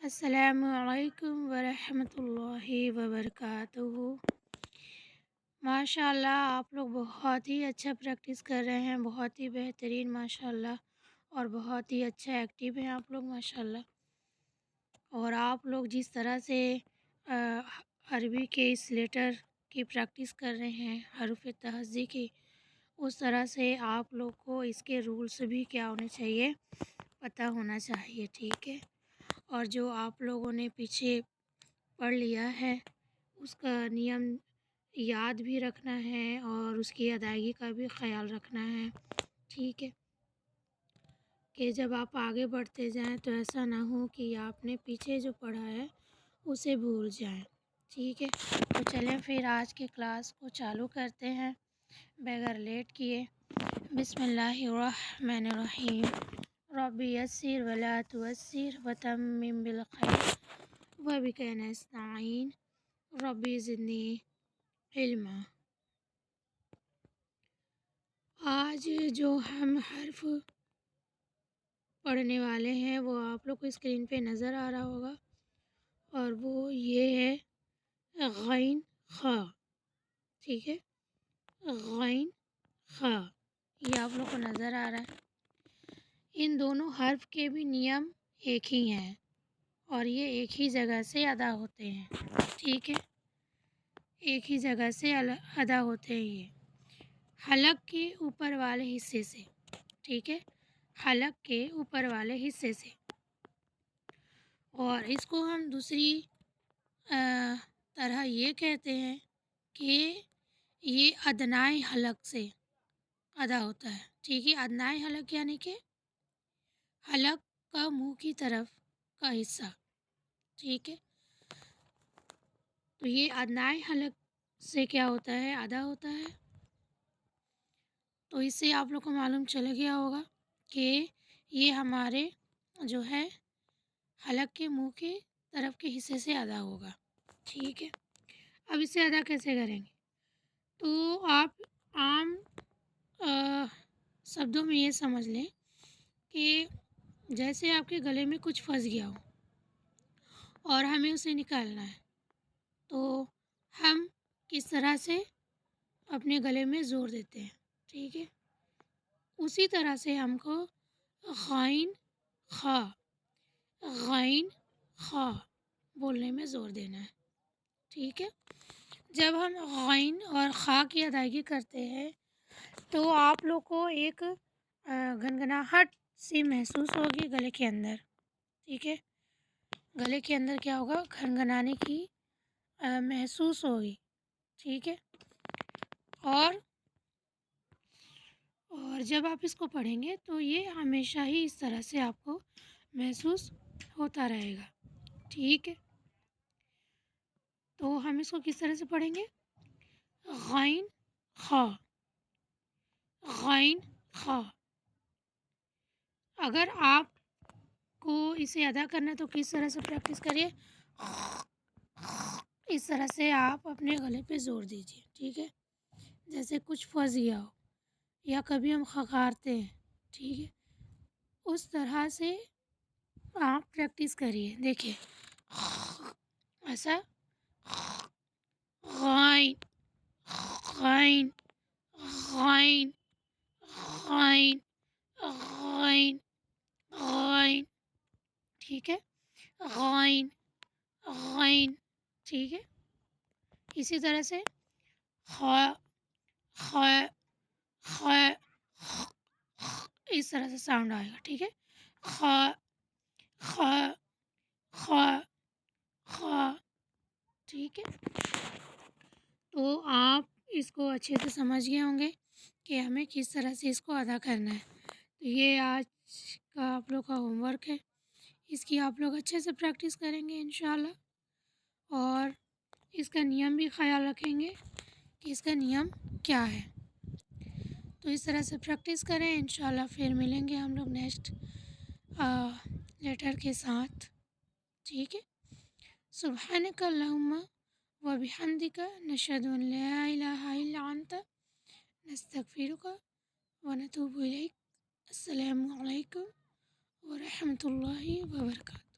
السلام علیکم ورحمۃ اللہ وبرکاتہ۔ ماشاء اللہ آپ لوگ بہت ہی اچھا پریکٹس کر رہے ہیں، بہت ہی بہترین ماشاء اللہ، اور بہت ہی اچھا ایکٹیو ہیں آپ لوگ ماشاء اللہ۔ اور آپ لوگ جس طرح سے عربی کے اس لیٹر کی پریکٹس کر رہے ہیں، حروف تہجی کی، اس طرح سے آپ لوگ کو اس کے رولس بھی کیا ہونے چاہیے، پتہ ہونا چاہیے، ٹھیک ہے۔ اور جو آپ لوگوں نے پیچھے پڑھ لیا ہے اس کا نیم یاد بھی رکھنا ہے اور اس کی ادائیگی کا بھی خیال رکھنا ہے، ٹھیک ہے، کہ جب آپ آگے بڑھتے جائیں تو ایسا نہ ہو کہ آپ نے پیچھے جو پڑھا ہے اسے بھول جائیں، ٹھیک ہے۔ تو چلیں پھر آج کی کلاس کو چالو کرتے ہیں بغیر لیٹ کیے۔ بسم اللہ الرحمن الرحیم۔ رب یسر ولا تعسر وتمم بالخیر وبک نستعین رب زدنی علما۔ آج جو ہم حرف پڑھنے والے ہیں وہ آپ لوگ کو اسکرین پہ نظر آ رہا ہوگا، اور وہ یہ ہے غین خا، ٹھیک ہے، غین خا، یہ آپ لوگ کو نظر آ رہا ہے۔ ان دونوں حرف کے بھی نیم ایک ہی ہیں اور یہ ایک ہی جگہ سے ادا ہوتے ہیں، ٹھیک ہے، ایک ہی جگہ سے ادا ہوتے ہیں، یہ حلق کے اوپر والے حصے سے، ٹھیک ہے، حلق کے اوپر والے حصے سے۔ اور اس کو ہم دوسری طرح یہ کہتے ہیں کہ یہ ادنائے حلق سے ادا ہوتا ہے، ٹھیک ہے۔ ادنائے حلق یعنی کہ حلق کا منہ کی طرف کا حصہ، ٹھیک ہے۔ تو یہ ادنائے حلق سے کیا ہوتا ہے، ادا ہوتا ہے۔ تو اس سے آپ لوگ کو معلوم چل گیا ہوگا کہ یہ ہمارے جو ہے حلق کے منہ کی طرف کے حصے سے ادا ہوگا، ٹھیک ہے۔ اب اسے ادا کیسے کریں گے؟ تو آپ عام شبدوں میں یہ سمجھ لیں کہ جیسے آپ کے گلے میں کچھ پھنس گیا ہو اور ہمیں اسے نکالنا ہے، تو ہم کس طرح سے اپنے گلے میں زور دیتے ہیں، ٹھیک ہے، اسی طرح سے ہم کو غین خا، غین خا بولنے میں زور دینا ہے، ٹھیک ہے۔ جب ہم غین اور خا کی ادائیگی کرتے ہیں تو آپ لوگ کو ایک گنگناہٹ سی محسوس ہوگی گلے کے اندر، ٹھیک ہے، گلے کے اندر کیا ہوگا، گھنگھنانے کی محسوس ہوگی، ٹھیک ہے۔ اور جب آپ اس کو پڑھیں گے تو یہ ہمیشہ ہی اس طرح سے آپ کو محسوس ہوتا رہے گا، ٹھیک ہے۔ تو ہم اس کو کس طرح سے پڑھیں گے، غین خا، غین خا۔ اگر آپ کو اسے ادا کرنا ہے تو کس طرح سے پریکٹس کریے، اس طرح سے آپ اپنے گلے پہ زور دیجیے، ٹھیک ہے، جیسے کچھ پھنس گیا ہو یا کبھی ہم خکارتے ہیں، ٹھیک ہے، اس طرح سے آپ پریکٹس کریے، دیکھیے ایسا، غین غین غین غین غین غین، ٹھیک ہے، غین غین، ٹھیک ہے۔ اسی طرح سے خا خا خا، اس طرح سے ساؤنڈ آئے گا، ٹھیک ہے، خا خا خا خا، ٹھیک ہے۔ تو آپ اس کو اچھے سے سمجھ گئے ہوں گے کہ ہمیں کس طرح سے اس کو ادا کرنا ہے۔ تو یہ آج کا آپ لوگ کا ہوم ورک ہے، اس کی آپ لوگ اچھے سے پریکٹس کریں گے انشاءاللہ، اور اس کا نیم بھی خیال رکھیں گے کہ اس کا نیم کیا ہے۔ تو اس طرح سے پریکٹس کریں انشاءاللہ، پھر ملیں گے ہم لوگ نیکسٹ لیٹر کے ساتھ، ٹھیک ہے۔ سبحانک اللہم و بحمدک نشہد ان لا الہ الا انت نستغفرک و نتوب الیک۔ السلام علیکم ورحمۃ اللہ وبرکاتہ۔